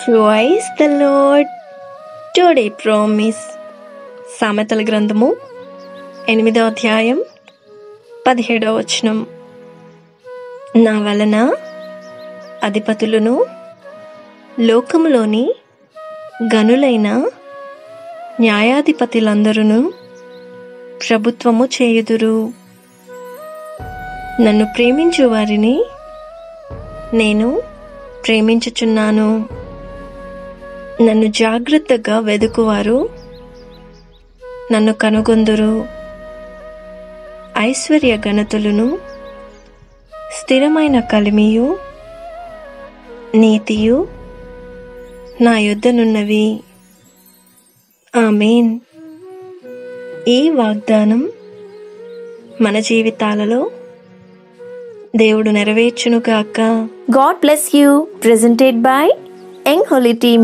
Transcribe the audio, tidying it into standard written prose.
Praise the lord. Today promise. సామెతల గ్రంథము 8వ అధ్యాయం 17వ వచనం. నా వలన అధిపతులను లోకములోని గనులైన న్యాయాధిపతులందరూ ప్రభుత్వము చేయుదురు. నన్ను ప్రేమించు వారిని నేను ప్రేమించుచున్నాను. నన్ను జాగ్రత్తగా వెదుకువారు నన్ను కనుగొందురు. ఐశ్వర్య ఘనతలను, స్థిరమైన కలిమియు, నీతియు నా యొద్దనున్నవి. ఆమేన్. ఈ వాగ్దానం మన జీవితాలలో దేవుడు నెరవేర్చునుగాక. God bless you. Presented by Young Holy Team.